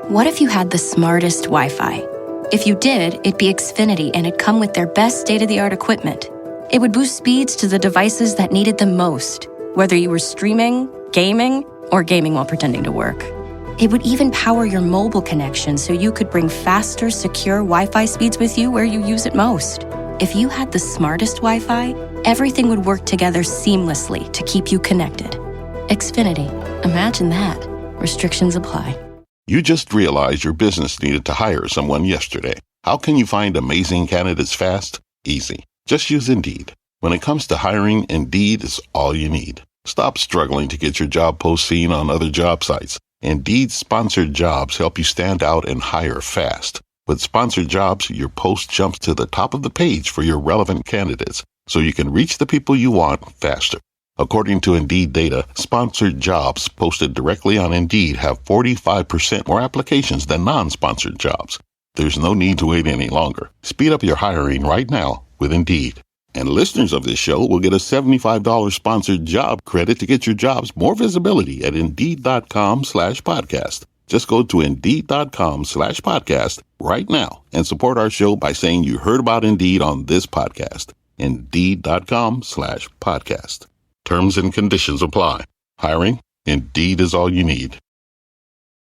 What if you had the smartest Wi-Fi? If you did, it'd be Xfinity and it'd come with their best state-of-the-art equipment. It would boost speeds to the devices that needed them most, whether you were streaming, gaming, or gaming while pretending to work. It would even power your mobile connection so you could bring faster, secure Wi-Fi speeds with you where you use it most. If you had the smartest Wi-Fi, everything would work together seamlessly to keep you connected. Xfinity. Imagine that. Restrictions apply. You just realized your business needed to hire someone yesterday. How can you find amazing candidates fast? Easy. Just use Indeed. When it comes to hiring, Indeed is all you need. Stop struggling to get your job post seen on other job sites. Indeed sponsored jobs help you stand out and hire fast. With sponsored jobs, your post jumps to the top of the page for your relevant candidates, so you can reach the people you want faster. According to Indeed data, sponsored jobs posted directly on Indeed have 45% more applications than non-sponsored jobs. There's no need to wait any longer. Speed up your hiring right now with Indeed. And listeners of this show will get a $75 sponsored job credit to get your jobs more visibility at Indeed.com/podcast. Just go to Indeed.com/podcast right now and support our show by saying you heard about Indeed on this podcast. Indeed.com/podcast. Terms and conditions apply. Hiring? Indeed is all you need.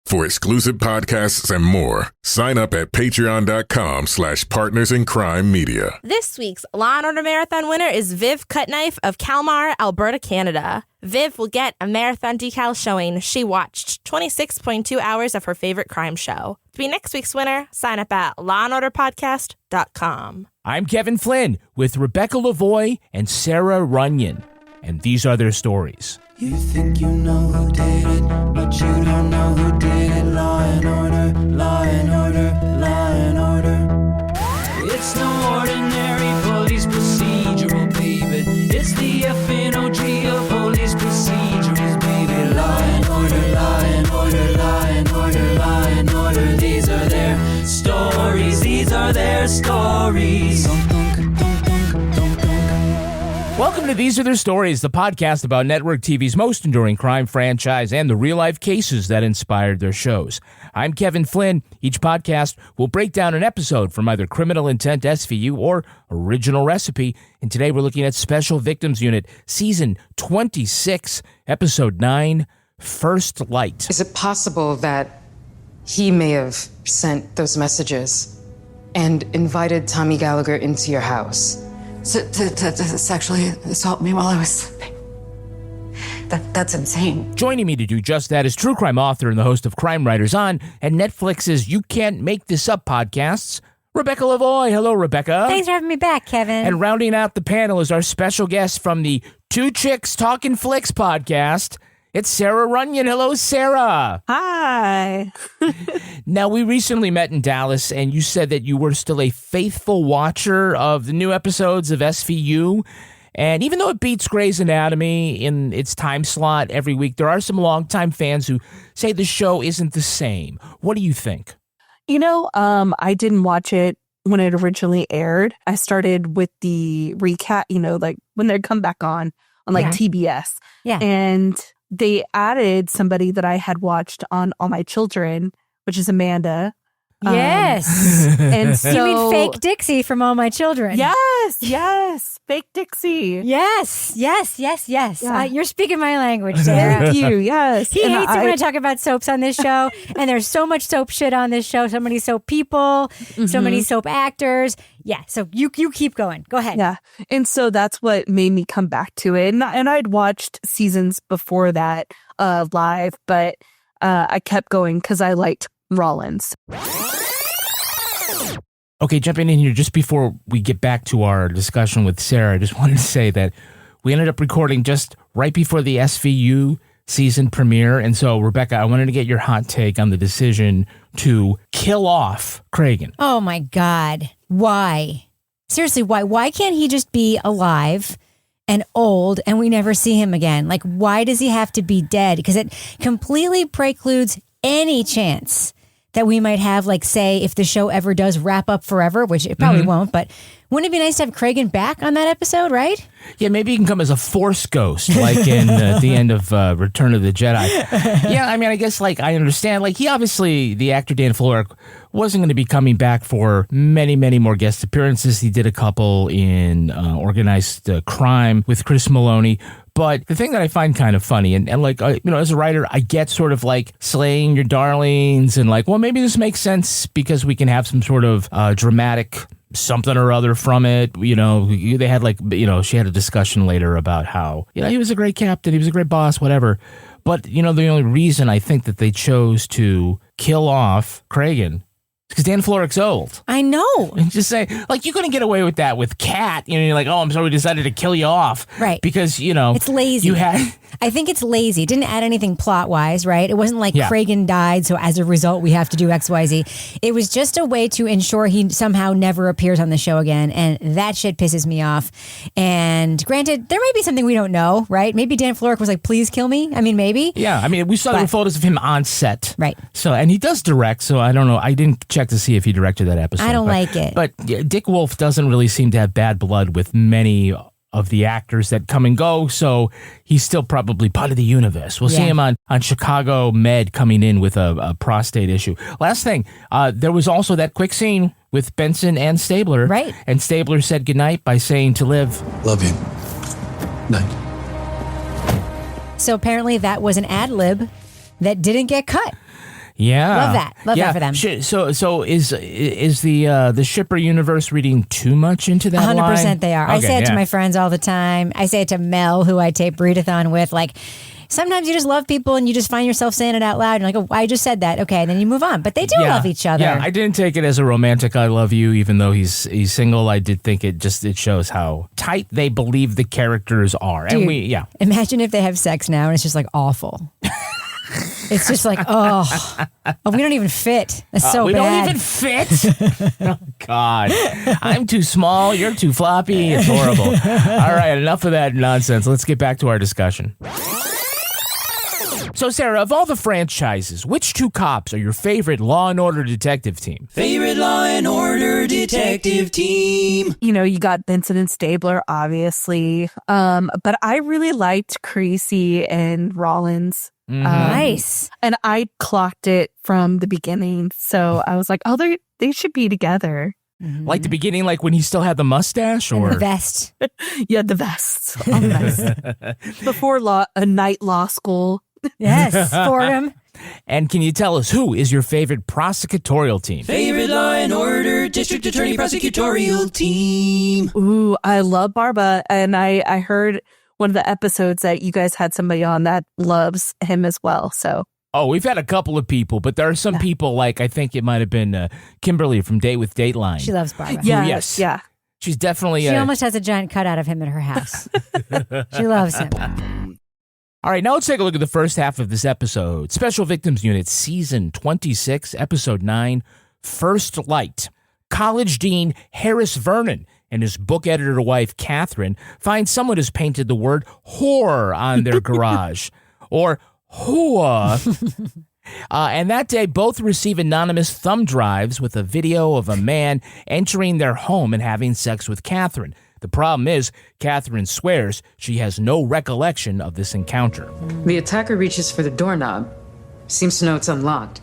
For exclusive podcasts and more, sign up at patreon.com/partnersincrimemedia. This week's Law & Order Marathon winner is Viv Cutknife of Kalmar, Alberta, Canada. Viv will get a marathon decal showing she watched 26.2 hours of her favorite crime show. To be next week's winner, sign up at lawandorderpodcast.com. I'm Kevin Flynn with Rebecca Lavoie and Sarah Runyon, and these are their stories. You think you know who did it, but you don't know who did it. Law and order, law and order, law and order. It's no ordinary police procedural, baby. It's the FNOG of police procedurals, baby. Law and order, law and order, law and order, law and order. These are their stories, these are their stories. Welcome to These Are Their Stories, the podcast about network TV's most enduring crime franchise and the real-life cases that inspired their shows. I'm Kevin Flynn. Each podcast will break down an episode from either Criminal Intent SVU or Original Recipe, and today we're looking at Special Victims Unit, Season 26, Episode 9, First Light. Is it possible that he may have sent those messages and invited Tommy Gallagher into your house? To sexually assault me while I was sleeping. That's insane. Joining me to do just that is true crime author and the host of Crime Writers On and Netflix's You Can't Make This Up podcasts, Rebecca Lavoie. Hello, Rebecca. Thanks for having me back, Kevin. And rounding out the panel is our special guest from the Two Chicks Talkin' Flicks podcast. It's Sarah Runyon. Hello, Sarah. Hi. Now, we recently met in Dallas, and you said that you were still a faithful watcher of the new episodes of SVU. And even though it beats Grey's Anatomy in its time slot every week, there are some longtime fans who say the show isn't the same. What do you think? You know, I didn't watch it when it originally aired. I started with the recap, you know, like when they'd come back on like TBS. Yeah. And they added somebody that I had watched on All My Children, which is Amanda. Yes. And so, you mean Fake Dixie from All My Children? Yes. Fake Dixie. Yes. Yeah. You're speaking my language, Sarah. Thank you. Yes. He hates it when I talk about soaps on this show, and there's so much soap shit on this show. So many soap people, so many soap actors. Yeah. So you keep going. Go ahead. Yeah. And so that's what made me come back to it. And I'd watched seasons before that live, but I kept going because I liked Rollins. Okay, jumping in here just before we get back to our discussion with Sarah, I just wanted to say that we ended up recording just right before the SVU season premiere. And so, Rebecca, I wanted to get your hot take on the decision to kill off Cragen. Oh, my God. Why? Seriously, why? Why can't he just be alive and old and we never see him again? Like, why does he have to be dead? Because it completely precludes any chance that we might have, like, say, if the show ever does wrap up forever, which it probably won't, but wouldn't it be nice to have Kragen back on that episode, right? Yeah, maybe he can come as a Force ghost, like in the end of Return of the Jedi. Yeah, I mean, I guess, like, I understand. Like, he obviously, the actor Dan Florek, wasn't going to be coming back for many, many more guest appearances. He did a couple in Organized Crime with Chris Maloney. But the thing that I find kind of funny, and like, as a writer, I get sort of like slaying your darlings and like, well, maybe this makes sense because we can have some sort of dramatic something or other from it. They had like, she had a discussion later about how, he was a great captain, he was a great boss, whatever. But, the only reason I think that they chose to kill off Kragen because Dan Florek's old. I know. And just say, like, you couldn't get away with that with Kat. You're like, oh, I'm sorry, we decided to kill you off. Right. Because, it's lazy. I think it's lazy. It didn't add anything plot-wise, right? It wasn't like Kragen died, so as a result, we have to do X, Y, Z. It was just a way to ensure he somehow never appears on the show again, and that shit pisses me off. And granted, there might be something we don't know, right? Maybe Dan Florek was like, please kill me. I mean, maybe. Yeah, I mean, we saw the photos of him on set. Right. So, and he does direct, so I don't know. I didn't check to see if he directed that episode. I don't like it. But Dick Wolf doesn't really seem to have bad blood with many of the actors that come and go, so he's still probably part of the universe. We'll see him on Chicago Med coming in with a prostate issue. Last thing, there was also that quick scene with Benson and Stabler. Right. And Stabler said goodnight by saying to Liv, love you. Night. So apparently that was an ad lib that didn't get cut. Yeah, love that. Love that for them. So is the shipper universe reading too much into that 100% line? they are. Okay, I say it to my friends all the time. I say it to Mel, who I tape Readathon with. Like, sometimes you just love people and you just find yourself saying it out loud. You're like, oh, I just said that. Okay, and then you move on. But they do love each other. Yeah, I didn't take it as a romantic I love you, even though he's single. I did think it shows how tight they believe the characters are. Dude, and imagine if they have sex now and it's just like awful. It's just like, we don't even fit. That's so we bad. We don't even fit? Oh, God. I'm too small. You're too floppy. It's horrible. All right, enough of that nonsense. Let's get back to our discussion. So, Sarah, of all the franchises, which two cops are your favorite Law & Order detective team? Favorite Law & Order detective team. You got Benson and Stabler, obviously. But I really liked Carisi and Rollins. Mm-hmm. Nice. And I clocked it from the beginning. So I was like, oh, they should be together. Mm-hmm. Like the beginning, like when he still had the mustache? Or and the vest. Yeah, the vests. All the vests. Before a night law school. Yes, Fordham. And can you tell us who is your favorite prosecutorial team? Favorite Law & Order District Attorney prosecutorial team. Ooh, I love Barba. And I heard one of the episodes that you guys had somebody on that loves him as well. So. Oh, we've had a couple of people, but there are some people, like I think it might have been Kimberly from Date with Dateline. She loves Barbara. Yes. Yeah. She's definitely... She almost has a giant cutout of him at her house. She loves him. All right, now let's take a look at the first half of this episode. Special Victims Unit, Season 26, Episode 9, First Light. College Dean Harris Vernon and his book editor wife, Catherine, find someone has painted the word whore on their garage. Or whoa. And that day, both receive anonymous thumb drives with a video of a man entering their home and having sex with Catherine. The problem is, Catherine swears she has no recollection of this encounter. The attacker reaches for the doorknob, seems to know it's unlocked,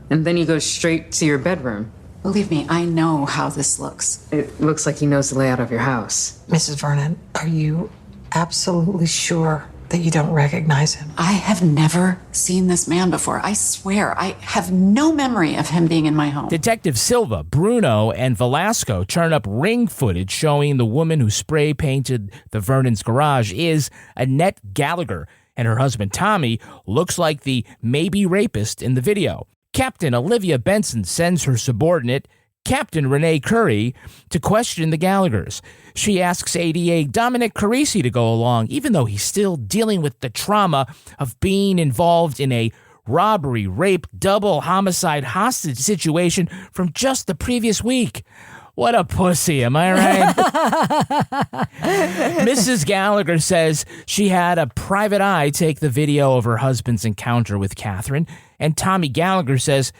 and then he goes straight to your bedroom. Believe me, I know how this looks. It looks like he knows the layout of your house. Mrs. Vernon, are you absolutely sure that you don't recognize him? I have never seen this man before. I swear, I have no memory of him being in my home. Detective Silva, Bruno, and Velasco turn up ring footage showing the woman who spray painted the Vernon's garage is Annette Gallagher, and her husband Tommy looks like the maybe rapist in the video. Captain Olivia Benson sends her subordinate, Captain Renee Curry, to question the Gallaghers. She asks ADA Dominic Carisi to go along, even though he's still dealing with the trauma of being involved in a robbery, rape, double homicide hostage situation from just the previous week. What a pussy, am I right? Mrs. Gallagher says she had a private eye take the video of her husband's encounter with Catherine, and Tommy Gallagher says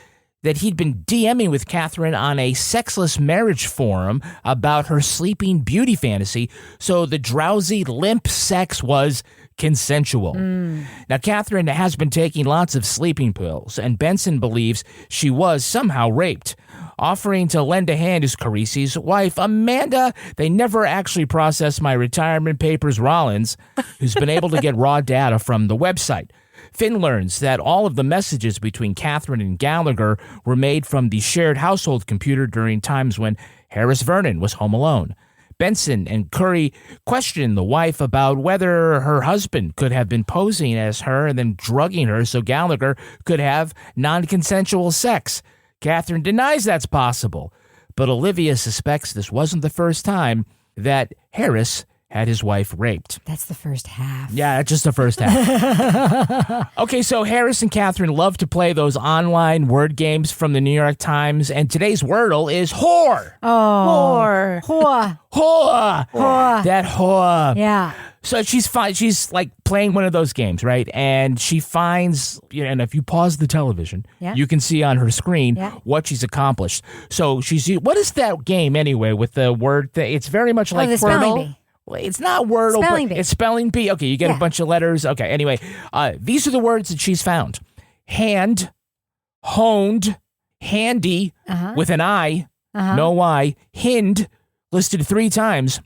that he'd been DMing with Katharine on a sexless marriage forum about her sleeping beauty fantasy, so the drowsy, limp sex was consensual. Now, Katharine has been taking lots of sleeping pills, and Benson believes she was somehow raped. Offering to lend a hand is Carisi's wife, Amanda. They never actually processed my retirement papers, Rollins, who's been able to get raw data from the website. Fin learns that all of the messages between Katharine and Gallagher were made from the shared household computer during times when Harris Vernon was home alone. Benson and Curry question the wife about whether her husband could have been posing as her and then drugging her so Gallagher could have non-consensual sex. Katharine denies that's possible, but Olivia suspects this wasn't the first time that Harris had his wife raped. That's the first half. Yeah, that's just the first half. Okay, so Harris and Katharine love to play those online word games from the New York Times, and today's wordle is whore. Oh. Whore. Whore. Whore. Whore. That whore. Yeah. So she's like playing one of those games, right? And she finds, and if you pause the television, you can see on her screen what she's accomplished. So what is that game anyway with the word thing? It's very much like the spelling bee. Well, it's not Wordle, spelling bee. It's spelling bee. Okay, you get a bunch of letters. Okay, anyway, these are the words that she's found. Hand, honed, handy, with an I, no Y, hind, listed 3 times,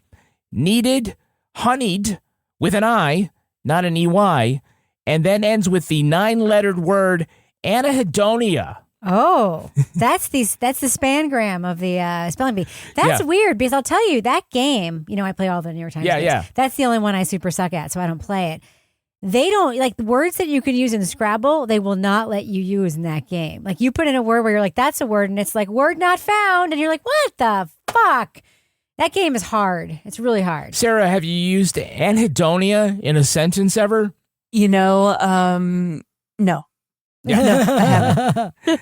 needed, honeyed, with an I, not an EY, and then ends with the 9-lettered word anhedonia. Oh, that's the spangram of the spelling bee. That's weird because I'll tell you that game. I play all the New York Times games. Yeah. That's the only one I super suck at, so I don't play it. They don't like the words that you can use in Scrabble. They will not let you use in that game. Like you put in a word where you're like, "That's a word," and it's like "word not found," and you're like, "What the fuck?" That game is hard. It's really hard. Sarah, have you used anhedonia in a sentence ever? No. Yeah. No, I haven't.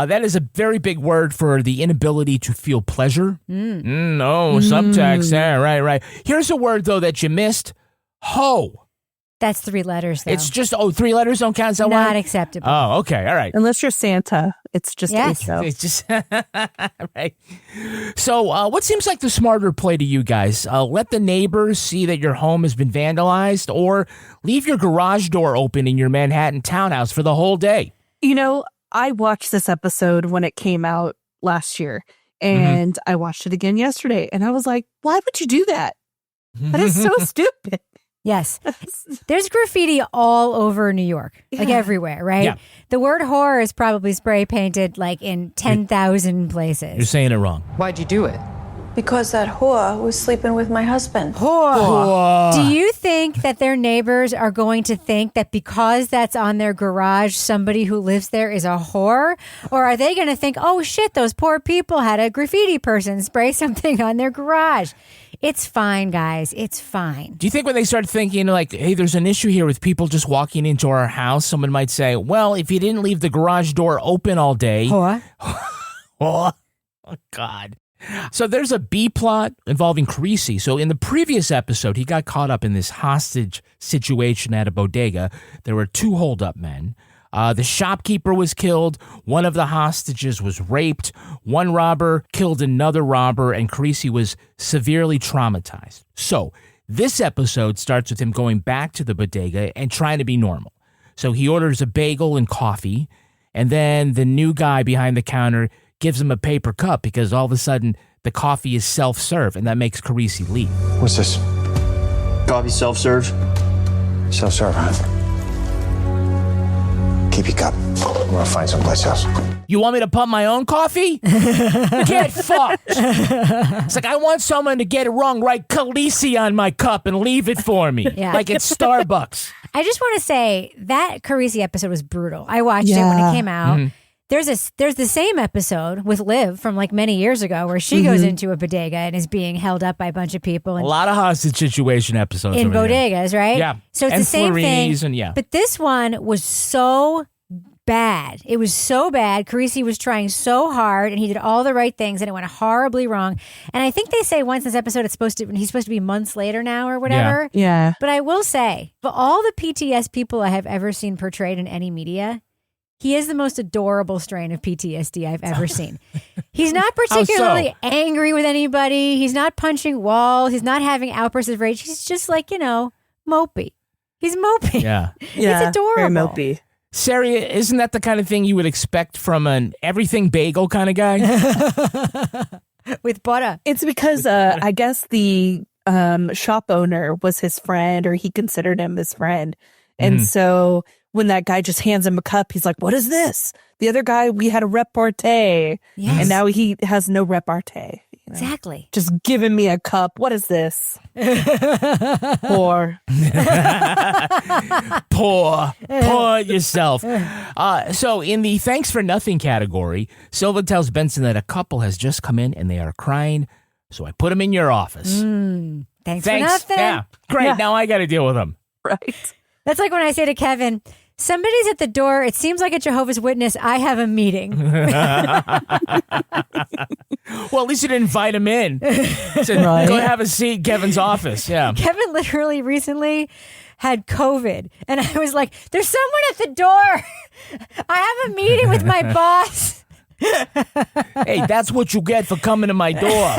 That is a very big word for the inability to feel pleasure. Subtext. Yeah, right. Here's a word, though, that you missed. Ho. That's 3 letters, though. It's just, 3 letters don't count? Is that not one? acceptable. Oh, okay. All right. Unless you're Santa. It's just HO. It's just, right. So what seems like the smarter play to you guys? Let the neighbors see that your home has been vandalized, or leave your garage door open in your Manhattan townhouse for the whole day? I watched this episode when it came out last year, and I watched it again yesterday, and I was like, why would you do that? That is so stupid. Yes. There's graffiti all over New York, like everywhere, right? Yeah. The word whore is probably spray painted like in 10,000 places. You're saying it wrong. Why'd you do it? Because that whore was sleeping with my husband. Whore. Do you think that their neighbors are going to think that because that's on their garage, somebody who lives there is a whore? Or are they going to think, oh shit, those poor people had a graffiti person spray something on their garage? It's fine, guys. It's fine. Do you think when they start thinking like, hey, there's an issue here with people just walking into our house, someone might say, well, if you didn't leave the garage door open all day. Whore. Oh, God. So there's a B plot involving Carisi. So in the previous episode, he got caught up in this hostage situation at a bodega. There were 2 holdup men. The shopkeeper was killed. One of the hostages was raped. One robber killed another robber, and Carisi was severely traumatized. So this episode starts with him going back to the bodega and trying to be normal. So he orders a bagel and coffee, and then the new guy behind the counter gives him a paper cup because all of a sudden the coffee is self-serve, and that makes Carisi leave. What's this? Coffee self-serve. Self-serve, huh? Keep your cup. I'm gonna find someplace else. You want me to pump my own coffee? Get fucked. It's like, I want someone to get it wrong, write Khaleesi on my cup and leave it for me. Yeah. Like it's Starbucks. I just want to say that Carisi episode was brutal. I watched it when it came out. Mm-hmm. There's the same episode with Liv from like many years ago where she goes into a bodega and is being held up by a bunch of people. And a lot of hostage situation episodes in over bodegas, there. right? Yeah. So it's and the same Florinis thing. And But this one was so bad. It was so bad. Carisi was trying so hard and he did all the right things and it went horribly wrong. And I think they say once this episode he's supposed to be months later now or whatever. Yeah. But I will say, for all the PTS people I have ever seen portrayed in any media, He is the most adorable strain of PTSD I've ever seen. He's not particularly angry with anybody. He's not punching walls. He's not having outbursts of rage. He's just like, mopey. He's mopey. Yeah. He's adorable. Very mopey. Sari, isn't that the kind of thing you would expect from an everything bagel kind of guy? With butter. It's because I guess the shop owner was his friend, or he considered him his friend. And so when that guy just hands him a cup, he's like, what is this? The other guy, we had a repartee. Yes. And now he has no repartee. Exactly. Just giving me a cup. What is this? Poor. Poor yourself. So in the thanks for nothing category, Silva tells Benson that a couple has just come in and they are crying. So I put them in your office. Thanks for nothing. Yeah. Great. Yeah. Now I got to deal with them. Right. That's like when I say to Kevin, somebody's at the door. It seems like a Jehovah's Witness. I have a meeting. Well, at least you didn't invite him in. Said, go have a seat in Kevin's office. Yeah. Kevin literally recently had COVID. And I was like, there's someone at the door. I have a meeting with my boss. Hey, that's what you get for coming to my door.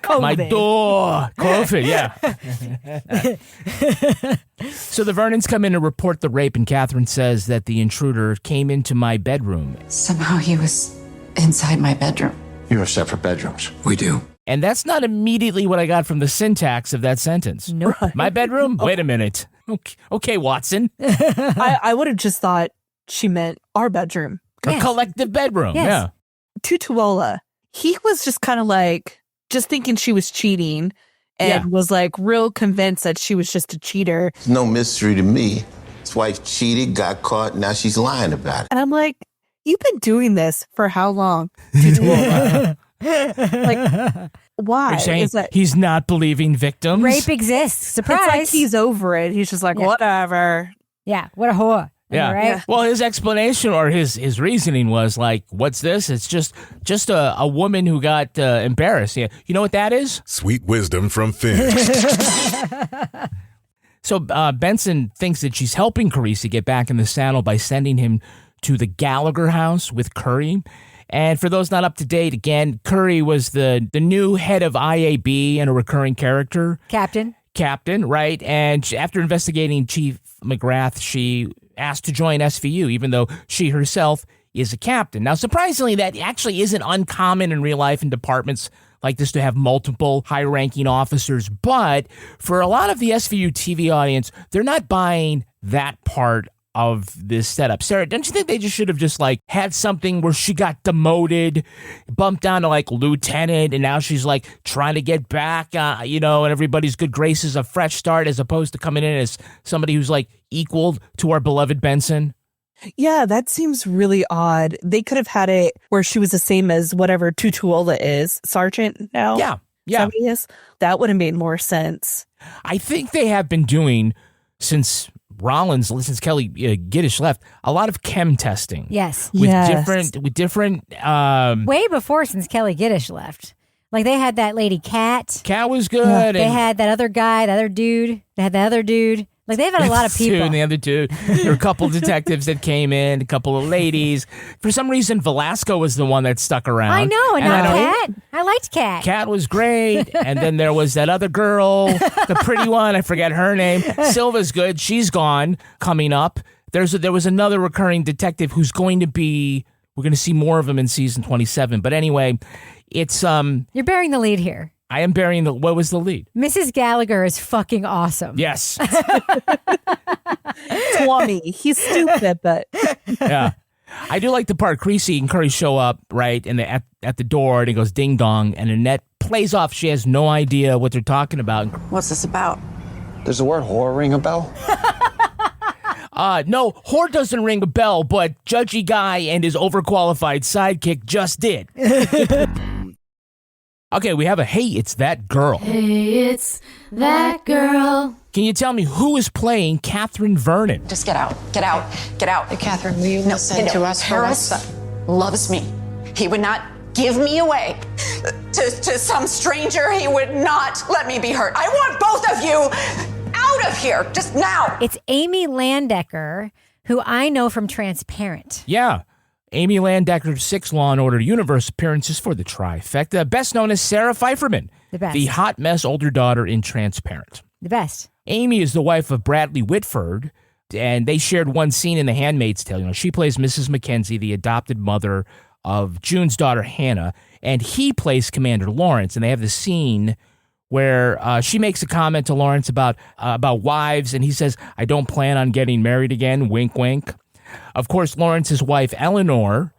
COVID. My door. COVID, yeah. So the Vernons come in to report the rape, and Catherine says that the intruder came into my bedroom. Somehow he was inside my bedroom. You have separate bedrooms. We do. And that's not immediately what I got from the syntax of that sentence. Nope. My bedroom? Wait a minute. Okay, Watson. I would have just thought she meant our bedroom. A collective bedroom, yes. Yeah. Tutuola, he was just kind of like, just thinking she was cheating and was like real convinced that she was just a cheater. It's no mystery to me. His wife cheated, got caught, now she's lying about it. And I'm like, you've been doing this for how long, Tutuola? Like, why? You're saying he's not believing victims? Rape exists. Surprise. It's like he's over it. He's just like, whatever. Yeah, what a whore. Yeah. Right? Well, his explanation or his reasoning was like, what's this? It's just a woman who got embarrassed. Yeah. You know what that is? Sweet wisdom from Finn. So Benson thinks that she's helping Carisi get back in the saddle by sending him to the Gallagher house with Curry. And for those not up to date, again, Curry was the new head of IAB and a recurring character. Captain, right? And after investigating Chief McGrath, she asked to join SVU, even though she herself is a captain. Now, surprisingly, that actually isn't uncommon in real life in departments like this to have multiple high-ranking officers. But for a lot of the SVU TV audience, they're not buying that part of this setup. Sarah, don't you think they just should have just like had something where she got demoted, bumped down to like lieutenant, and now she's like trying to get back, and everybody's good graces, a fresh start, as opposed to coming in as somebody who's like equal to our beloved Benson? Yeah, that seems really odd. They could have had it where she was the same as whatever Tutuola is, Sergeant now. Yeah. That would have made more sense. I think they have been doing since Kelly Giddish left, a lot of chem testing. Yes. With different way before since Kelly Giddish left. Like they had that lady Kat. Kat was good. Yeah. They had that other guy, the other dude. They had the other dude. Like they've had a lot of people. And the other two. There were a couple of detectives that came in, a couple of ladies. For some reason, Velasco was the one that stuck around. I know, and not Kat. I liked Kat. Kat was great. And then there was that other girl, the pretty one. I forget her name. Silva's good. She's gone. Coming up. There was another recurring detective who's going to be. We're going to see more of him in season 27. But anyway, it's You're bearing the lead here. I am bearing what was the lead? Mrs. Gallagher is fucking awesome. Yes. Swami. He's stupid, but. Yeah. I do like the part Carisi and Curry show up, right, and at the door, and it goes ding dong, and Annette plays off. She has no idea what they're talking about. What's this about? Does the word whore ring a bell? No, whore doesn't ring a bell, but Judgy Guy and his overqualified sidekick just did. Okay, we have hey, it's that girl. Hey, it's that girl. Can you tell me who is playing Katharine Vernon? Just get out. Get out. Get out. Hey, Catherine, will you listen to us for Harris loves me. He would not give me away to some stranger. He would not let me be hurt. I want both of you out of here, just now. It's Amy Landecker, who I know from Transparent. Yeah. Amy Landecker's 6 Law & Order Universe appearances for the trifecta. Best known as Sarah Pfeifferman, the best. The hot mess older daughter in Transparent. The best. Amy is the wife of Bradley Whitford, and they shared one scene in The Handmaid's Tale. You know, she plays Mrs. Mackenzie, the adopted mother of June's daughter, Hannah, and he plays Commander Lawrence. And they have this scene where she makes a comment to Lawrence about wives, and he says, "I don't plan on getting married again, wink, wink." Of course, Lawrence's wife, Eleanor,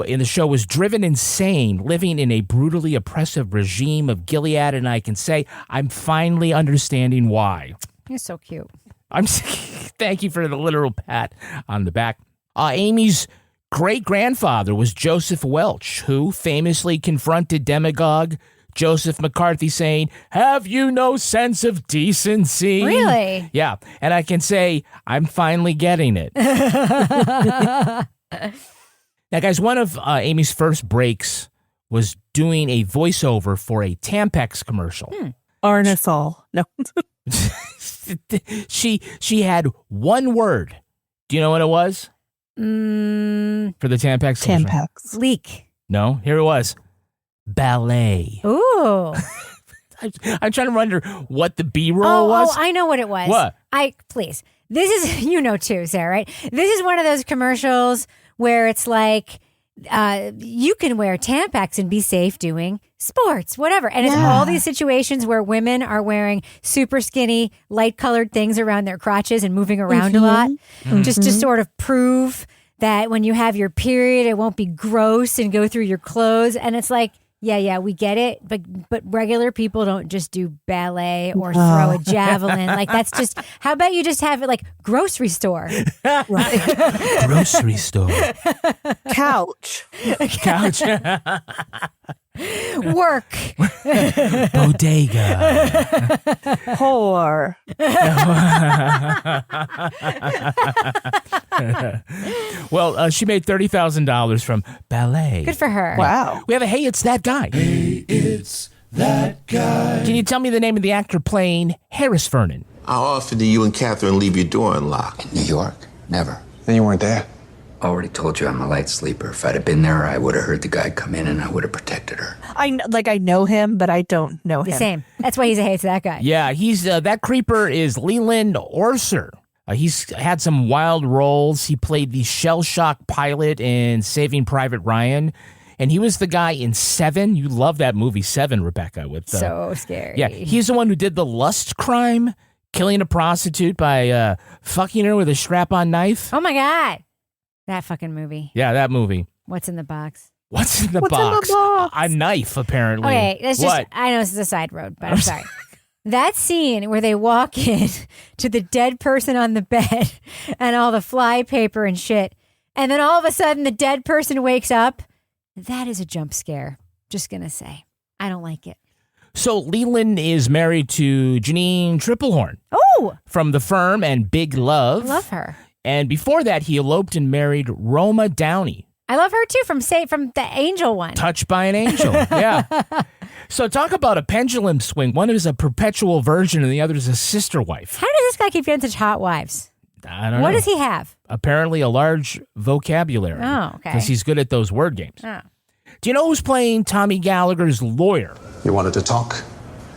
in the show was driven insane, living in a brutally oppressive regime of Gilead, and I can say I'm finally understanding why. You're so cute. Thank you for the literal pat on the back. Amy's great-grandfather was Joseph Welch, who famously confronted demagogue Joseph McCarthy saying, "Have you no sense of decency?" Really? Yeah, and I can say I'm finally getting it. Now, guys, one of Amy's first breaks was doing a voiceover for a Tampax commercial. Aren't us all? No. She had one word. Do you know what it was? For the Tampax commercial? Tampax. Leak. No, here it was. Ballet. Ooh. I'm trying to wonder what the B-roll was. Oh, I know what it was. What? Please. This is, you know too, Sarah, right? This is one of those commercials where it's like, you can wear Tampax and be safe doing sports, whatever. And it's all these situations where women are wearing super skinny, light-colored things around their crotches and moving around a lot, just to sort of prove that when you have your period, it won't be gross and go through your clothes. And it's like, yeah, we get it. But regular people don't just do ballet or throw a javelin. Like, that's just, how about you just have it like grocery store? Grocery store. Couch. Work. Bodega. Whore. Well, she made $30,000 from ballet. Good for her. Wow. We have a Hey, It's That Guy. Hey, it's that guy. Can you tell me the name of the actor playing Harris Vernon? How often do you and Catherine leave your door unlocked? In New York? Never. Then you weren't there. Already told you I'm a light sleeper. If I'd have been there, I would have heard the guy come in and I would have protected her. I know him, but I don't know him. The same. That's why he's a Hey, It's That Guy. Yeah, he's that creeper is Leland Orser. He's had some wild roles. He played the shell-shock pilot in Saving Private Ryan. And he was the guy in Seven. You love that movie, Seven, Rebecca. With so scary. Yeah, he's the one who did the lust crime, killing a prostitute by fucking her with a strap-on knife. Oh, my God. That fucking movie. Yeah, that movie. What's in the box? What's in the box? A knife, apparently. Okay, that's just, I know this is a side road, but I'm sorry. That scene where they walk in to the dead person on the bed and all the fly paper and shit, and then all of a sudden the dead person wakes up, that is a jump scare. Just gonna say. I don't like it. So Leland is married to Janine Triplehorn. Oh! From The Firm and Big Love. I love her. And before that, he eloped and married Roma Downey. I love her too, from the Angel one. Touched by an Angel, yeah. So talk about a pendulum swing. One is a perpetual virgin and the other is a sister wife. How does this guy keep getting such hot wives? I don't know. What does he have? Apparently a large vocabulary. Oh, okay. Because he's good at those word games. Oh. Do you know who's playing Tommy Gallagher's lawyer? You wanted to talk?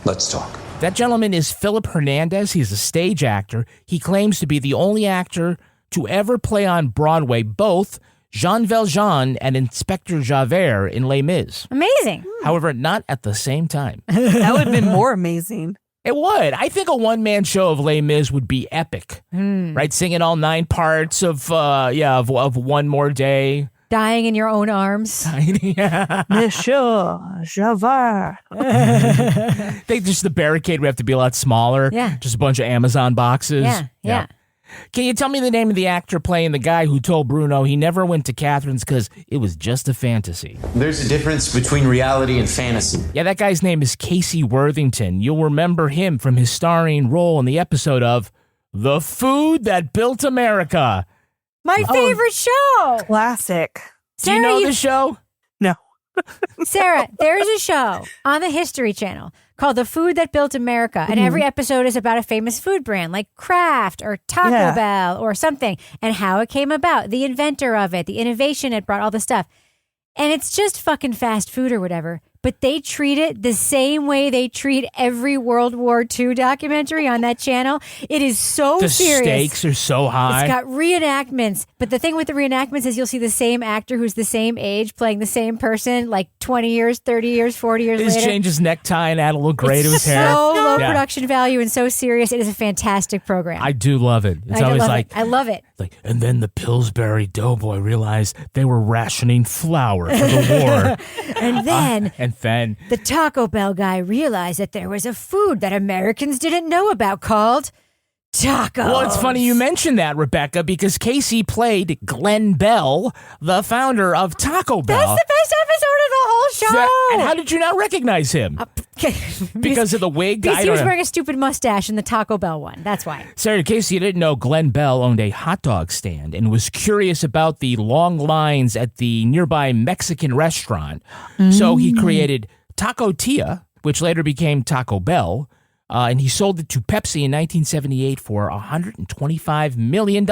Let's talk. That gentleman is Philip Hernandez. He's a stage actor. He claims to be the only actor to ever play on Broadway both Jean Valjean and Inspector Javert in Les Mis. Amazing. However, not at the same time. That would have been more amazing. It would. I think a one-man show of Les Mis would be epic. Right? Singing all 9 parts of One More Day. Dying in your own arms. Monsieur Javert. The barricade would have to be a lot smaller. Yeah. Just a bunch of Amazon boxes. Yeah. Can you tell me the name of the actor playing the guy who told Bruno he never went to Catherine's because it was just a fantasy? There's a difference between reality and fantasy. Yeah, that guy's name is Casey Worthington. You'll remember him from his starring role in the episode of The Food That Built America. My favorite show. Classic. Do you know the show? No. Sarah, there's a show on the History Channel called The Food That Built America. And every episode is about a famous food brand like Kraft or Taco Bell or something, and how it came about, the inventor of it, the innovation it brought, all the stuff. And it's just fucking fast food or whatever. But they treat it the same way they treat every World War II documentary on that channel. It is so serious. The stakes are so high. It's got reenactments. But the thing with the reenactments is you'll see the same actor who's the same age playing the same person like 20 years, 30 years, 40 years later. He's changed his necktie and add a little gray to his hair. So low production value and so serious. It is a fantastic program. I do love it. It's always like, I love it. Like, and then the Pillsbury Doughboy realized they were rationing flour for the war. And then the Taco Bell guy realized that there was a food that Americans didn't know about called tacos. Well, it's funny you mentioned that, Rebecca, because Casey played Glenn Bell, the founder of Taco Bell. That's the best episode of the whole show. And how did you not recognize him? Because of the wig? Because he was wearing a stupid mustache in the Taco Bell one. That's why. Sarah, in case you didn't know, Glenn Bell owned a hot dog stand and was curious about the long lines at the nearby Mexican restaurant. So he created Taco Tia, which later became Taco Bell, and he sold it to Pepsi in 1978 for $125 million.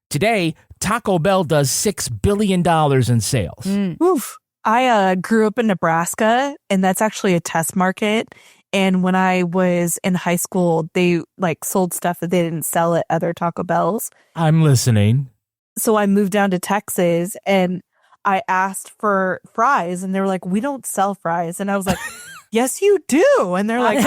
Today, Taco Bell does $6 billion in sales. Oof. I grew up in Nebraska, and that's actually a test market. And when I was in high school, they sold stuff that they didn't sell at other Taco Bells. I'm listening. So I moved down to Texas, and I asked for fries, and they were like, "We don't sell fries." And I was like, "Yes, you do." And they're like,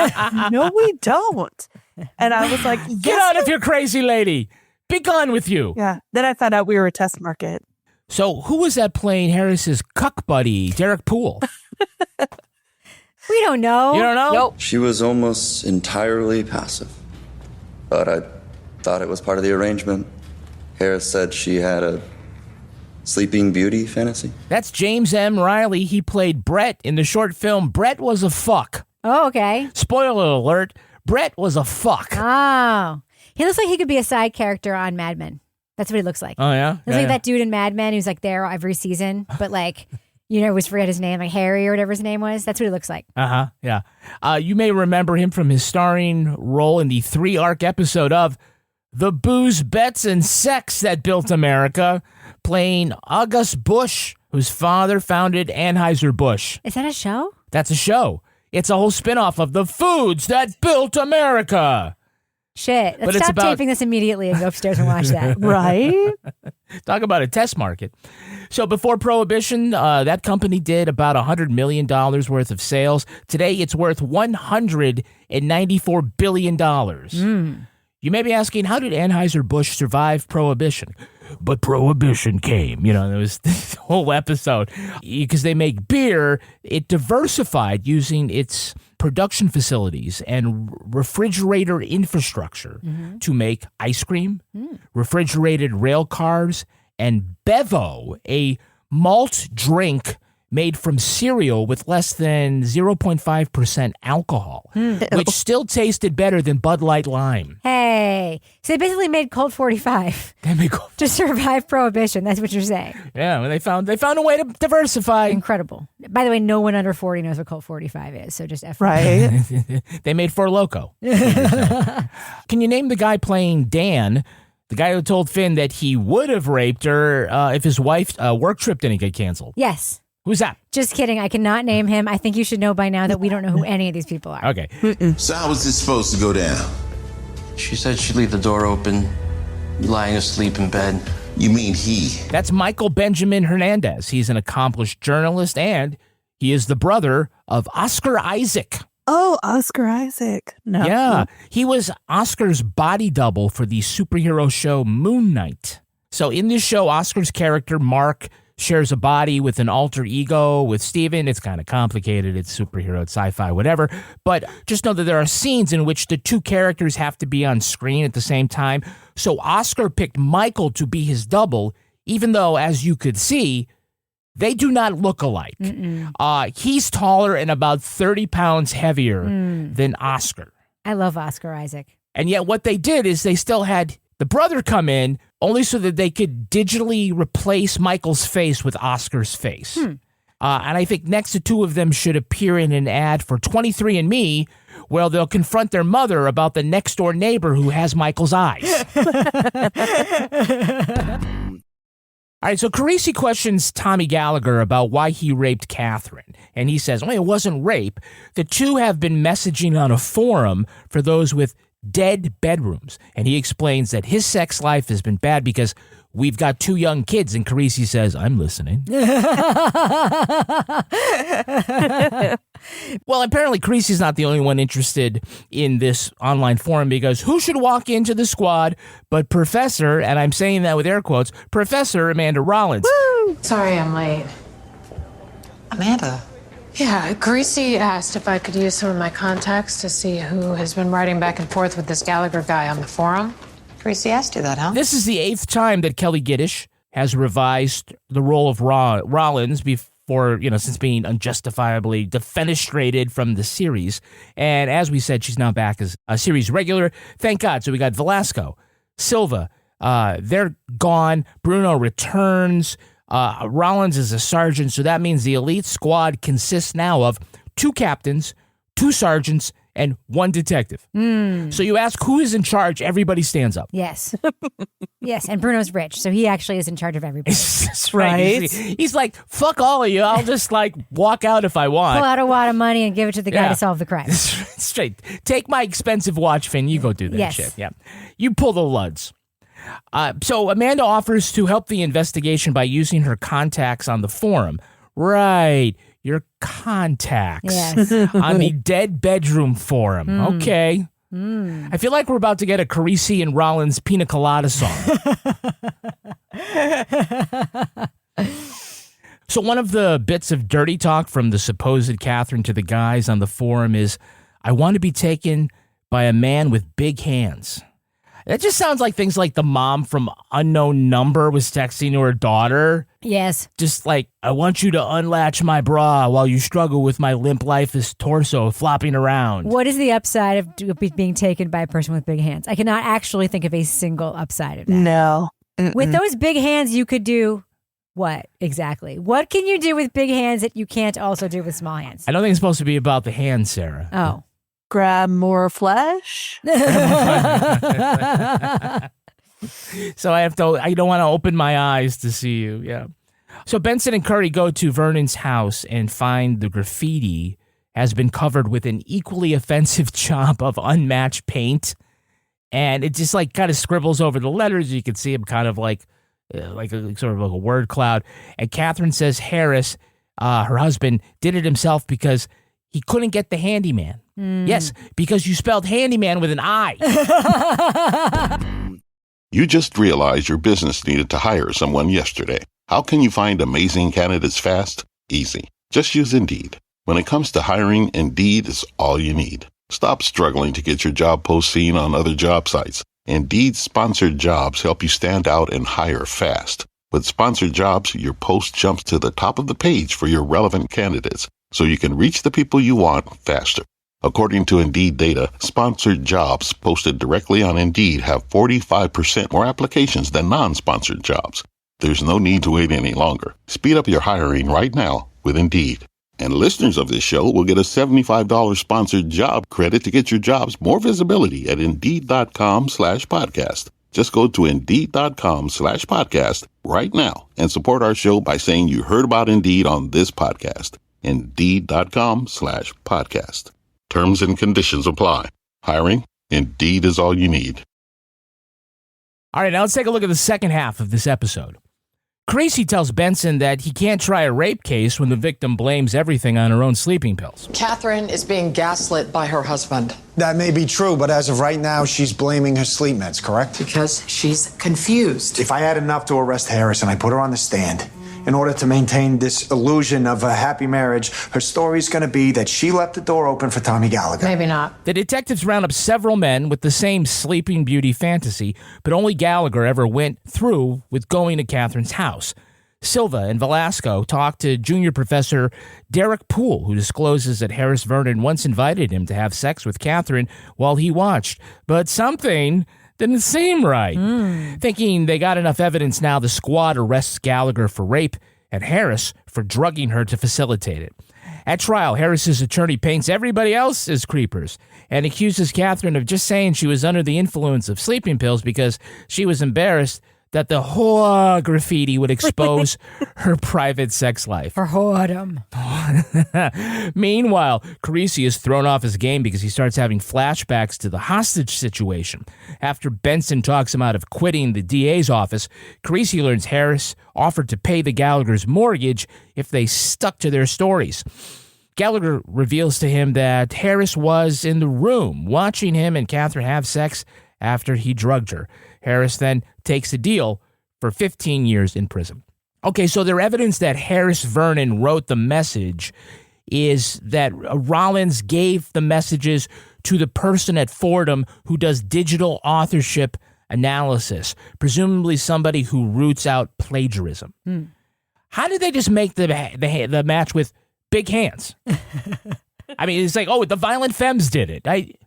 "No, we don't." And I was like, yes, "Get out of here, crazy lady. Be gone with you." Yeah. Then I found out we were a test market. So who was that playing Harris's cuck buddy, Derek Poole? We don't know. You don't know? Nope. She was almost entirely passive. But I thought it was part of the arrangement. Harris said she had a Sleeping Beauty fantasy. That's James M. Riley. He played Brett in the short film Brett Was a Fuck. Oh, okay. Spoiler alert, Brett was a fuck. Oh. He looks like he could be a side character on Mad Men. That's what he looks like. Oh, yeah? Looks like that dude in Mad Men who's there every season, but always forget his name, like Harry or whatever his name was. That's what he looks like. Uh-huh, yeah. You may remember him from his starring role in the 3-arc episode of The Booze, Bets, and Sex That Built America, playing August Bush, whose father founded Anheuser-Busch. Is that a show? That's a show. It's a whole spinoff of The Foods That Built America. Shit. Let's stop taping this immediately and go upstairs and watch that. Right? Talk about a test market. So before Prohibition, that company did about $100 million worth of sales. Today, it's worth $194 billion. You may be asking, how did Anheuser-Busch survive Prohibition? But Prohibition came. There was this whole episode. Because they make beer, it diversified using its production facilities and refrigerator infrastructure to make ice cream, refrigerated rail cars, and Bevo, a malt drink made from cereal with less than 0.5% alcohol, which still tasted better than Bud Light Lime. Hey, so they basically made Colt 45 to survive Prohibition. That's what you're saying. Yeah, well, they found a way to diversify. Incredible. By the way, no one under 40 knows what Colt 45 is, so just FYI. Right. They made Four Loko. Can you name the guy playing Dan? The guy who told Finn that he would have raped her if his wife's work trip didn't get canceled. Yes. Who's that? Just kidding. I cannot name him. I think you should know by now that we don't know who any of these people are. Okay. So how was this supposed to go down? She said she'd leave the door open, lying asleep in bed. You mean he? That's Michael Benjamin Hernandez. He's an accomplished journalist, and he is the brother of Oscar Isaac. Oh, Oscar Isaac. No. Yeah. He was Oscar's body double for the superhero show Moon Knight. So in this show, Oscar's character, Mark, shares a body with an alter ego with Steven. It's kind of complicated. It's superhero, it's sci-fi, whatever. But just know that there are scenes in which the two characters have to be on screen at the same time. So Oscar picked Michael to be his double, even though, as you could see, they do not look alike. He's taller and about 30 pounds heavier than Oscar. I love Oscar Isaac. And yet what they did is they still had the brother come in only so that they could digitally replace Michael's face with Oscar's face. And I think next the two of them should appear in an ad for 23andMe where they'll confront their mother about the next-door neighbor who has Michael's eyes. All right, so Carisi questions Tommy Gallagher about why he raped Katharine. And he says, it wasn't rape. The two have been messaging on a forum for those with dead bedrooms. And he explains that his sex life has been bad because we've got 2 young kids. And Carisi says, I'm listening. Well, apparently Carisi's not the only one interested in this online forum because who should walk into the squad but Professor, and I'm saying that with air quotes, Professor Amanda Rollins. Woo! Sorry I'm late. Amanda. Yeah, Carisi asked if I could use some of my contacts to see who has been writing back and forth with this Gallagher guy on the forum. Carisi asked you that, huh? This is the 8th time that Kelly Giddish has revised the role of Rollins before, since being unjustifiably defenestrated from the series. And as we said, she's now back as a series regular. Thank God. So we got Velasco, Silva, they're gone. Bruno returns. Rollins is a sergeant, so that means the elite squad consists now of 2 captains, 2 sergeants, and 1 detective. So you ask who is in charge, everybody stands up. Yes. Yes, and Bruno's rich, so he actually is in charge of everybody. That's right. He's like, fuck all of you. I'll just walk out if I want. Pull out a wad of money and give it to the guy to solve the crime. Straight. Take my expensive watch, Finn. You go do that shit. Yeah. You pull the luds. So Amanda offers to help the investigation by using her contacts on the forum. Right. Your contacts on the dead bedroom forum. Okay. I feel like we're about to get a Carisi and Rollins Pina Colada song. So one of the bits of dirty talk from the supposed Katharine to the guys on the forum is, I want to be taken by a man with big hands. That just sounds like things like the mom from Unknown Number was texting to her daughter. Yes. Just like, I want you to unlatch my bra while you struggle with my limp lifeless torso flopping around. What is the upside of being taken by a person with big hands? I cannot actually think of a single upside of that. No. With those big hands, you could do what exactly? What can you do with big hands that you can't also do with small hands? I don't think it's supposed to be about the hands, Sarah. Oh. Grab more flesh. So I don't want to open my eyes to see you. Yeah. So Benson and Curry go to Vernon's house and find the graffiti has been covered with an equally offensive job of unmatched paint. And it just kind of scribbles over the letters. You can see him kind of like a word cloud. And Katharine says Harris, her husband, did it himself because he couldn't get the handyman. Yes, because you spelled handyman with an I. You just realized your business needed to hire someone yesterday. How can you find amazing candidates fast? Easy. Just use Indeed. When it comes to hiring, Indeed is all you need. Stop struggling to get your job post seen on other job sites. Indeed sponsored jobs help you stand out and hire fast. With sponsored jobs, your post jumps to the top of the page for your relevant candidates, so you can reach the people you want faster. According to Indeed data, sponsored jobs posted directly on Indeed have 45% more applications than non-sponsored jobs. There's no need to wait any longer. Speed up your hiring right now with Indeed. And listeners of this show will get a $75 sponsored job credit to get your jobs more visibility at Indeed.com/podcast. Just go to Indeed.com/podcast right now and support our show by saying you heard about Indeed on this podcast. Indeed.com/podcast. Terms and conditions apply. Hiring? Indeed is all you need. All right, now let's take a look at the second half of this episode. Carisi tells Benson that he can't try a rape case when the victim blames everything on her own sleeping pills. Katharine is being gaslit by her husband. That may be true, but as of right now, she's blaming her sleep meds, correct? Because she's confused. If I had enough to arrest Harris and I put her on the stand, in order to maintain this illusion of a happy marriage, her story's going to be that she left the door open for Tommy Gallagher. Maybe not. The detectives round up several men with the same Sleeping Beauty fantasy, but only Gallagher ever went through with going to Katharine's house. Silva and Velasco talk to junior professor Derek Poole, who discloses that Harris Vernon once invited him to have sex with Katharine while he watched, but something didn't seem right. Thinking they got enough evidence now, the squad arrests Gallagher for rape, and Harris for drugging her to facilitate it. At trial, Harris's attorney paints everybody else as creepers and accuses Katharine of just saying she was under the influence of sleeping pills because she was embarrassed that the whore graffiti would expose her private sex life. For whoredom. Meanwhile, Carisi is thrown off his game because he starts having flashbacks to the hostage situation. After Benson talks him out of quitting the DA's office, Carisi learns Harris offered to pay the Gallagher's mortgage if they stuck to their stories. Gallagher reveals to him that Harris was in the room watching him and Katharine have sex after he drugged her. Harris then takes a deal for 15 years in prison. Okay, so their evidence that Harris Vernon wrote the message is that Rollins gave the messages to the person at Fordham who does digital authorship analysis, presumably somebody who roots out plagiarism. How did they just make the match with big hands? I mean, it's like, oh, the Violent Femmes did it.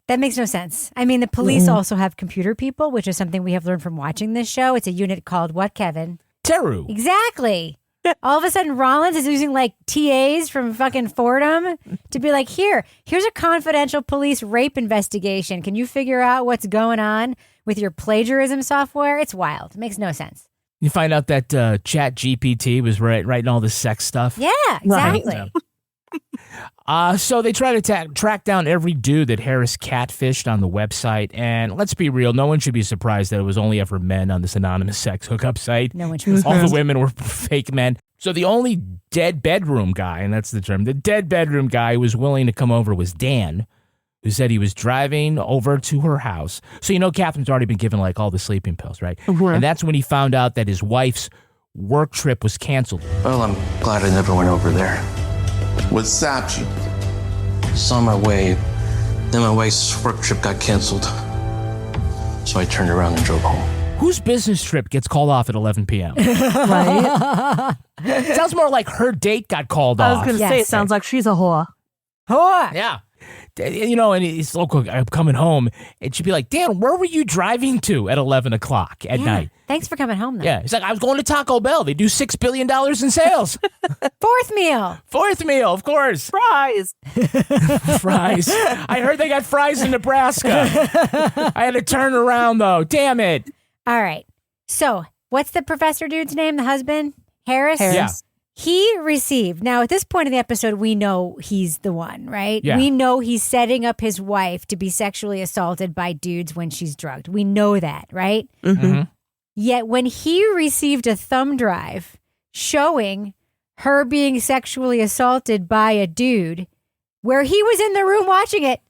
That makes no sense. I mean, the police also have computer people, which is something we have learned from watching this show. It's a unit called what, Kevin? Teru. Exactly. All of a sudden, Rollins is using like TAs from fucking Fordham to be like, here's a confidential police rape investigation. Can you figure out what's going on with your plagiarism software? It's wild. It makes no sense. You find out that Chat GPT was writing all this sex stuff. Yeah, exactly. Right. So they try to track down every dude that Harris catfished on the website. And let's be real, no one should be surprised that it was only ever men on this anonymous sex hookup site. No one should be surprised. All the women were fake men. So the only dead bedroom guy, and that's the term, the dead bedroom guy who was willing to come over was Dan, who said he was driving over to her house. So you know Catherine's already been given like all the sleeping pills, right? And that's when he found out that his wife's work trip was canceled. Well, I'm glad I never went over there. What stopped you? Saw my way. Then my wife's work trip got canceled. So I turned around and drove home. Whose business trip gets called off at 11 p.m.? Right? Sounds more like her date got called off. I was going to say, it sounds like she's a whore. Whore! Yeah. You know, and he's coming home, and she'd be like, Dan, where were you driving to at 11 o'clock at night? Thanks for coming home, though. Yeah. He's like, I was going to Taco Bell. They do $6 billion in sales. Fourth meal. Fourth meal, of course. Fries. Fries. I heard they got fries in Nebraska. I had to turn around, though. Damn it. All right. So, what's the professor dude's name, the husband? Harris? Yeah. He received, now at this point in the episode, we know he's the one, right? Yeah. We know he's setting up his wife to be sexually assaulted by dudes when she's drugged. We know that, right? Mm-hmm. Yet when he received a thumb drive showing her being sexually assaulted by a dude where he was in the room watching it,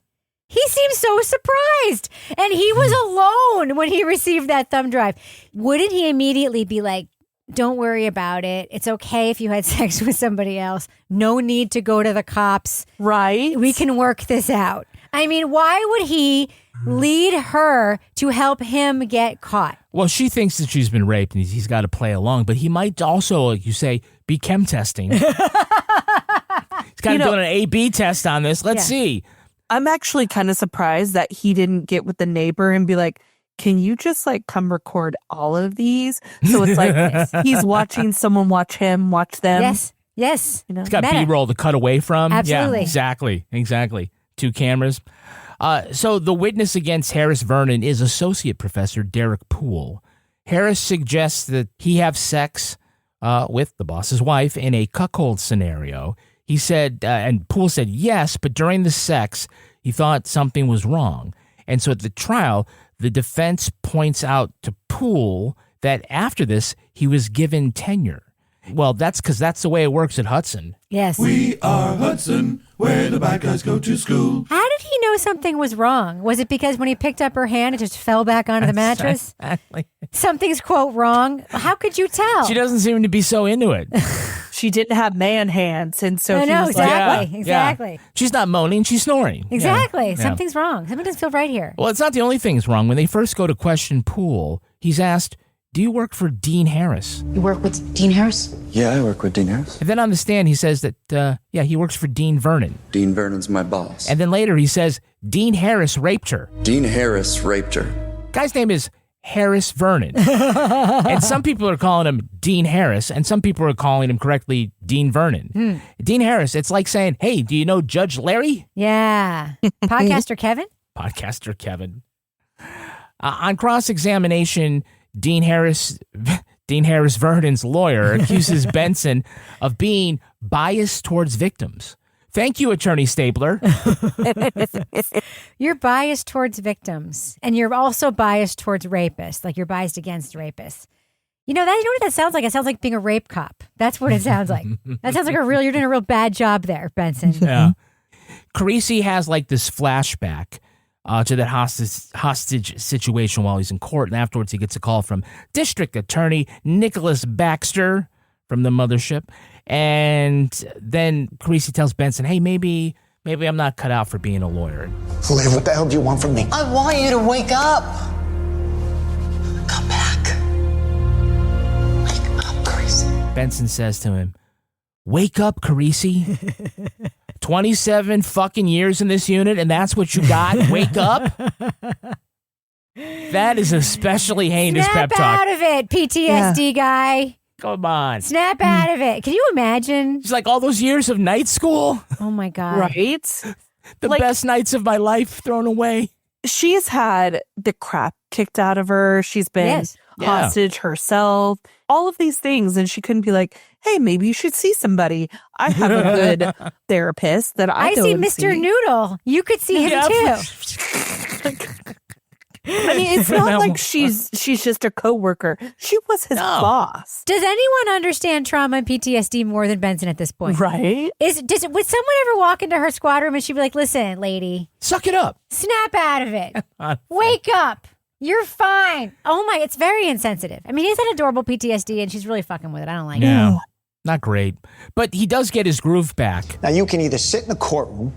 he seemed so surprised. And he was alone when he received that thumb drive. Wouldn't he immediately be like, don't worry about it. It's okay if you had sex with somebody else. No need to go to the cops. Right. We can work this out. I mean, why would he lead her to help him get caught? Well, she thinks that she's been raped and he's got to play along, but he might also, like you say, be chem testing. He's kind of doing an A/B test on this. Let's see. I'm actually kind of surprised that he didn't get with the neighbor and be like, can you just like come record all of these? So it's like he's watching someone watch him, watch them. Yes. You know? It's got B-roll to cut away from. Absolutely. Yeah, exactly. 2 cameras. So the witness against Harris Vernon is Associate Professor Derek Poole. Harris suggests that he have sex with the boss's wife in a cuckold scenario. He said, and Poole said yes, but during the sex, he thought something was wrong. And so at the trial, the defense points out to Poole that after this, he was given tenure. Well, that's because that's the way it works at Hudson. Yes. We are Hudson, where the bad guys go to school. How did he know something was wrong? Was it because when he picked up her hand, it just fell back onto the mattress? Exactly. Something's, quote, wrong? How could you tell? She doesn't seem to be so into it. She didn't have man hands, and so no, was exactly. Yeah. She's not moaning, she's snoring. Exactly. Yeah. Something's wrong. Something doesn't feel right here. Well, it's not the only thing that's wrong. When they first go to question Poole, he's asked, do you work for Dean Harris? You work with Dean Harris? Yeah, I work with Dean Harris. And then on the stand, he says that, he works for Dean Vernon. Dean Vernon's my boss. And then later he says, Dean Harris raped her. Dean Harris raped her. Guy's name is Harris Vernon. And some people are calling him Dean Harris, and some people are calling him correctly Dean Vernon. Dean Harris, it's like saying, hey, do you know Judge Larry? Yeah. Podcaster Kevin? Podcaster Kevin. On cross-examination, Dean Harris Vernon's lawyer accuses Benson of being biased towards victims. Thank you, Attorney Stabler. You're biased towards victims, and you're also biased towards rapists. Like, you're biased against rapists. You know what that sounds like? It sounds like being a rape cop. That's what it sounds like. That sounds like you're doing a real bad job there, Benson. Yeah. Carisi has like this flashback to that hostage situation while he's in court, and afterwards he gets a call from District Attorney Nicholas Baxter from the mothership. And then Carisi tells Benson, hey, maybe I'm not cut out for being a lawyer. Liv, what the hell do you want from me? I want you to wake up. Come back. Wake up, Carisi. Benson says to him, wake up, Carisi. 27 fucking years in this unit, and that's what you got? Wake up? That is especially heinous pep talk. Snap out of it, PTSD guy. Come on. Snap out of it. Can you imagine? It's like all those years of night school. Oh, my God. Right? The best nights of my life thrown away. She's had the crap kicked out of her. She's been hostage herself. All of these things. And she couldn't be like, hey, maybe you should see somebody. I have a good therapist that I see Mr. Noodle. You could see him too. I mean, it's not like she's just a coworker. She was his boss. Does anyone understand trauma and PTSD more than Benson at this point? Right? Would someone ever walk into her squad room and she'd be like, listen, lady. Suck it up. Snap out of it. Wake up. You're fine. Oh my, it's very insensitive. I mean, he's had adorable PTSD and she's really fucking with it. I don't like it. Not great. But he does get his groove back. Now, you can either sit in the courtroom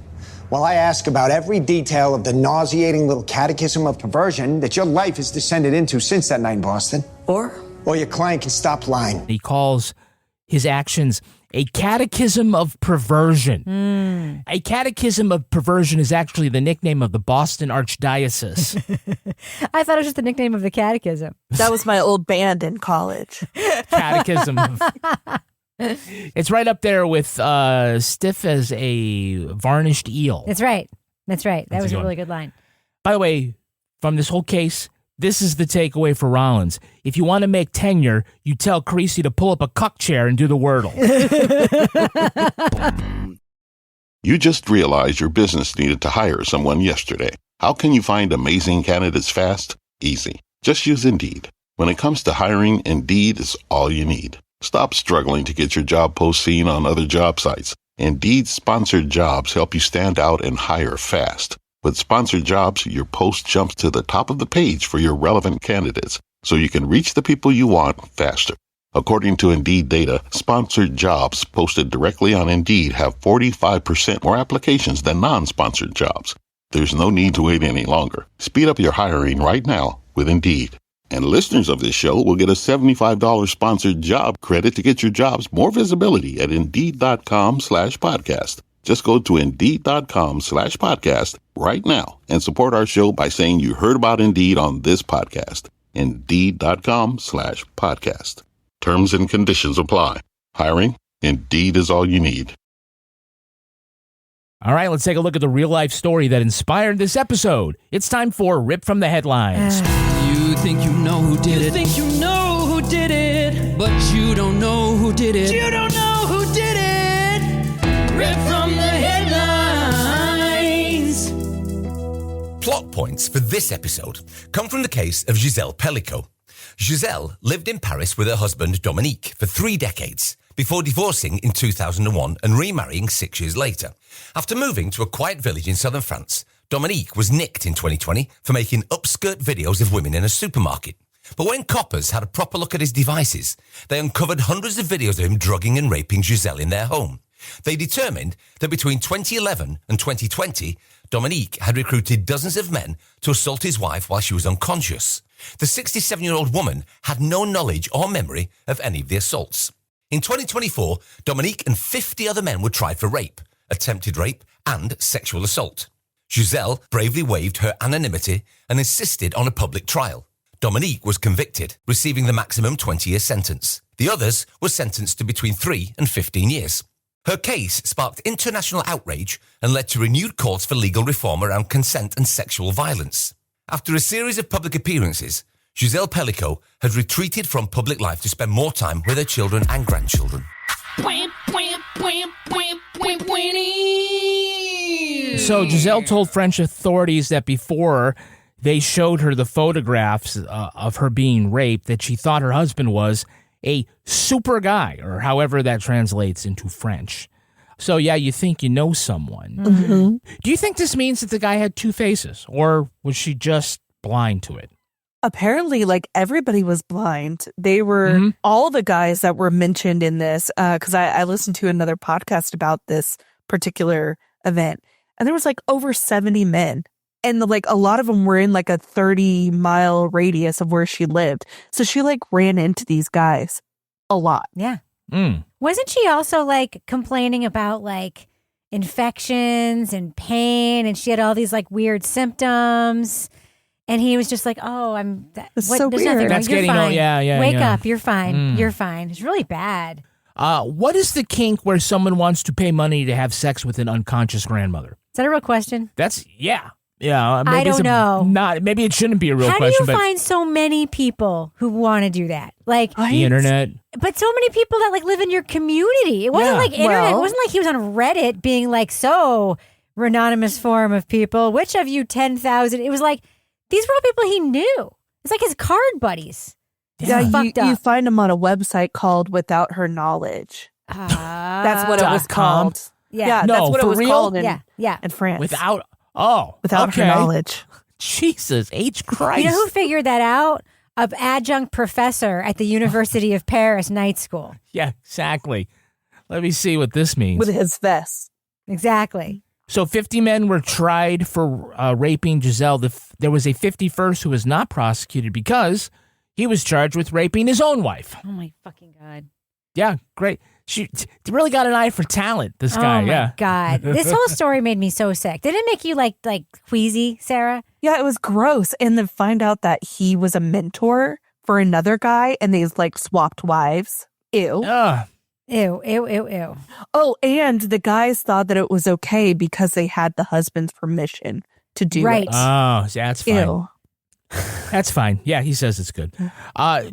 while I ask about every detail of the nauseating little catechism of perversion that your life has descended into since that night in Boston. Or your client can stop lying. He calls his actions a catechism of perversion. A catechism of perversion is actually the nickname of the Boston Archdiocese. I thought it was just the nickname of the catechism. That was my old band in college. Catechism of... It's right up there with stiff as a varnished eel. That's right. That was a really good line. By the way, from this whole case, this is the takeaway for Rollins. If you want to make tenure, you tell Carisi to pull up a cuck chair and do the wordle. You just realized your business needed to hire someone yesterday. How can you find amazing candidates fast? Easy. Just use Indeed. When it comes to hiring, Indeed is all you need. Stop struggling to get your job post seen on other job sites. Indeed's sponsored jobs help you stand out and hire fast. With sponsored jobs, your post jumps to the top of the page for your relevant candidates, so you can reach the people you want faster. According to Indeed data, sponsored jobs posted directly on Indeed have 45% more applications than non-sponsored jobs. There's no need to wait any longer. Speed up your hiring right now with Indeed. And listeners of this show will get a $75 sponsored job credit to get your jobs more visibility at Indeed.com/podcast. Just go to Indeed.com/podcast right now and support our show by saying you heard about Indeed on this podcast. Indeed.com/podcast. Terms and conditions apply. Hiring? Indeed is all you need. All right, let's take a look at the real-life story that inspired this episode. It's time for Rip from the Headlines. You think you know who did it. You think you know who did it. But you don't know who did it. You don't know who did it. Rip from the headlines. Plot points for this episode come from the case of Giselle Pellico. Giselle lived in Paris with her husband Dominique for 3 decades before divorcing in 2001 and remarrying 6 years later. After moving to a quiet village in southern France, Dominique was nicked in 2020 for making upskirt videos of women in a supermarket. But when coppers had a proper look at his devices, they uncovered hundreds of videos of him drugging and raping Giselle in their home. They determined that between 2011 and 2020, Dominique had recruited dozens of men to assault his wife while she was unconscious. The 67-year-old woman had no knowledge or memory of any of the assaults. In 2024, Dominique and 50 other men were tried for rape, attempted rape, and sexual assault. Giselle bravely waived her anonymity and insisted on a public trial. Dominique was convicted, receiving the maximum 20-year sentence. The others were sentenced to between 3 and 15 years. Her case sparked international outrage and led to renewed calls for legal reform around consent and sexual violence. After a series of public appearances, Giselle Pellico had retreated from public life to spend more time with her children and grandchildren. So Giselle told French authorities that before they showed her the photographs of her being raped, that she thought her husband was a super guy, or however that translates into French. So yeah, you think you know someone. Mm-hmm. Do you think this means that the guy had two faces, or was she just blind to it? Apparently, like, everybody was blind. They were all the guys that were mentioned in this, because I listened to another podcast about this particular event, and there was like over 70 men. And like a lot of them were in like a 30-mile radius of where she lived. So she like ran into these guys a lot. Yeah. Mm. Wasn't she also like complaining about like infections and pain, and she had all these like weird symptoms? And he was just like, "Oh, That's so there's weird. nothing wrong. That's You're getting fine. Wake yeah. up. You're fine. You're fine." It's really bad. What is the kink where someone wants to pay money to have sex with an unconscious grandmother? Is that a real question? That's Yeah, maybe I don't know. Maybe it shouldn't be a real How question. do you find so many people who want to do that? Like the internet. But so many people that like live in your community. It wasn't like internet. It wasn't like he was on Reddit being like, "So, anonymous form of people, which of you 10,000?" It was like, these were all people he knew. It's like his card buddies. Yeah, you find them on a website called Without Her Knowledge. That's what it was called. Yeah, that's what it was real? called in France. Without her knowledge. Jesus H. Christ. You know who figured that out? An adjunct professor at the University of Paris night school. Yeah, exactly. Let me see what this means. With his vest. Exactly. So 50 men were tried for raping Giselle. There was a 51st who was not prosecuted because he was charged with raping his own wife. Oh, my fucking God. Yeah, great. She really got an eye for talent, this guy. Oh, my yeah. God. This whole story made me so sick. Did it make you like queasy, Sarah? Yeah, it was gross. And then find out that he was a mentor for another guy and they like swapped wives. Ew. Ew, ew, ew, ew. Oh, and the guys thought that it was okay because they had the husband's permission to do it. Oh, that's fine. Ew. That's fine. Yeah, he says it's good.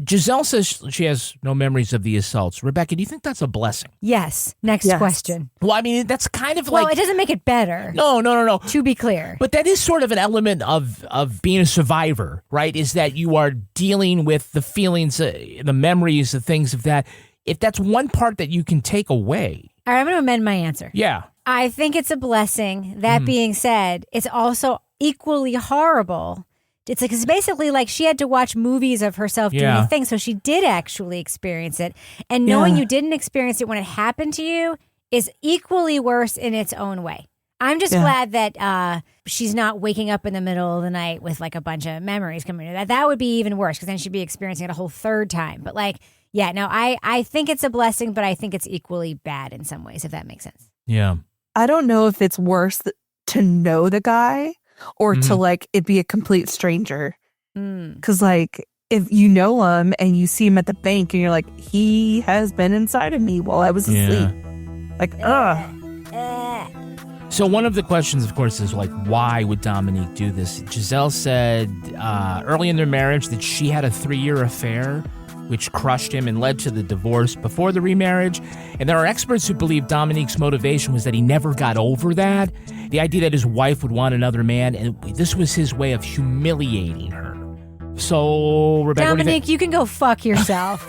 Giselle says she has no memories of the assaults. Rebecca, do you think that's a blessing? Yes. Next question. Well, I mean, that's kind of Well, like... it doesn't make it better. No. To be clear. But that is sort of an element of being a survivor, right? Is that you are dealing with the feelings, the memories, the things of that. If that's one part that you can take away. All right, I'm going to amend my answer. Yeah. I think it's a blessing. That being said, it's also equally horrible. It's like, it's basically like she had to watch movies of herself doing a thing, so she did actually experience it. And knowing you didn't experience it when it happened to you is equally worse in its own way. I'm just glad that she's not waking up in the middle of the night with like a bunch of memories coming to that would be even worse because then she'd be experiencing it a whole third time. But like, yeah, no, I think it's a blessing, but I think it's equally bad in some ways, if that makes sense. Yeah. I don't know if it's worse to know the guy or to like it be a complete stranger. Because like if you know him and you see him at the bank and you're like, he has been inside of me while I was asleep. Like, So one of the questions, of course, is like, why would Dominique do this? Giselle said early in their marriage that she had a 3-year affair, which crushed him and led to the divorce before the remarriage. And there are experts who believe Dominique's motivation was that he never got over that. The idea that his wife would want another man, and this was his way of humiliating her. So, Rebecca, Dominique, you can go fuck yourself.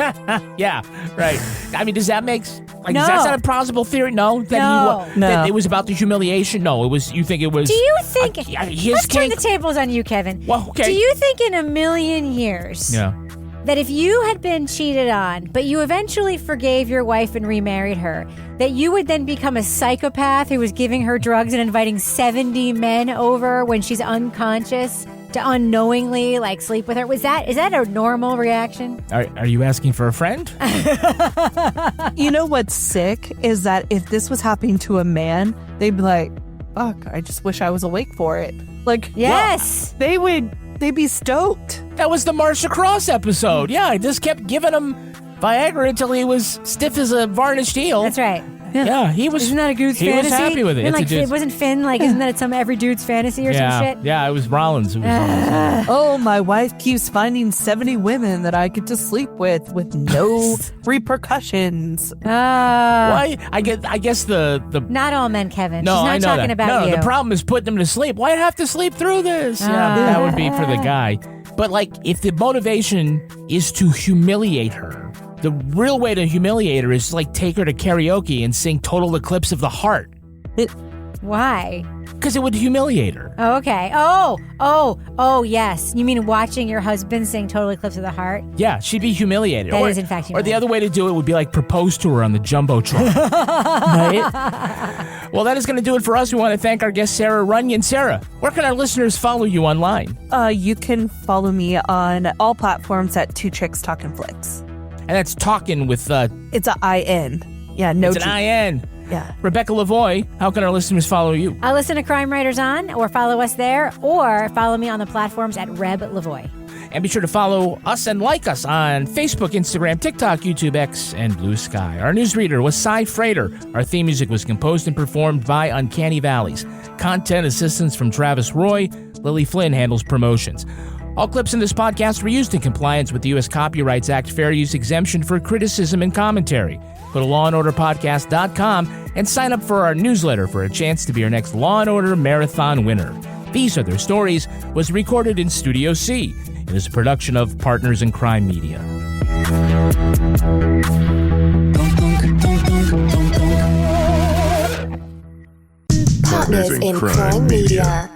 Yeah, right. I mean, does that make like No. is that not a plausible theory? No, that that it was about the humiliation. No, it was. You think it was? Do you think? His Let's turn the tables on you, Kevin. Well, okay. Do you think in a million years? Yeah. That if you had been cheated on, but you eventually forgave your wife and remarried her, that you would then become a psychopath who was giving her drugs and inviting 70 men over when she's unconscious to unknowingly like sleep with her? Is that a normal reaction? Are you asking for a friend? you know what's sick is that if this was happening to a man, they'd be like, fuck, I just wish I was awake for it. Like, yes, they would they'd be stoked. That was the Marsha Cross episode. Yeah, I just kept giving him Viagra until he was stiff as a varnished eel. That's right. Yeah, he was. Isn't that a dude's fantasy? He was happy with it. And like, wasn't Finn like? Isn't that some every dude's fantasy or some shit? Yeah, it was Rollins. It was Rollins. Oh, my wife keeps finding 70 women that I get to sleep with no repercussions. Why? I guess the not all men, Kevin. No, she's not I know talking that. about you. The problem is putting them to sleep. Why have to sleep through this? Yeah, that would be for the guy. But like, if the motivation is to humiliate her. The real way to humiliate her is like take her to karaoke and sing Total Eclipse of the Heart. Why? Because it would humiliate her. Oh, okay. Oh, yes. You mean watching your husband sing Total Eclipse of the Heart? Yeah, she'd be humiliated. That is in fact humiliating. Or the other way to do it would be like propose to her on the Jumbotron. Right? Well, that is going to do it for us. We want to thank our guest, Sarah Runyon. Sarah, where can our listeners follow you online? You can follow me on all platforms at Two Chicks Talkin' Flicks. And that's talking with... It's an I-N. Yeah, no It's an I-N. Yeah. Rebecca Lavoie, how can our listeners follow you? Listen to Crime Writers On, or follow us there, or follow me on the platforms at Reb Lavoie. And be sure to follow us and like us on Facebook, Instagram, TikTok, YouTube, X, and Blue Sky. Our newsreader was Cy Frater. Our theme music was composed and performed by Uncanny Valleys. Content assistance from Travis Roy. Lily Flynn handles promotions. All clips in this podcast were used in compliance with the U.S. Copyrights Act fair use exemption for criticism and commentary. Go to lawandorderpodcast.com and sign up for our newsletter for a chance to be our next Law & Order Marathon winner. These Are Their Stories was recorded in Studio C. It is a production of Partners in Crime Media. Partners in Crime Media.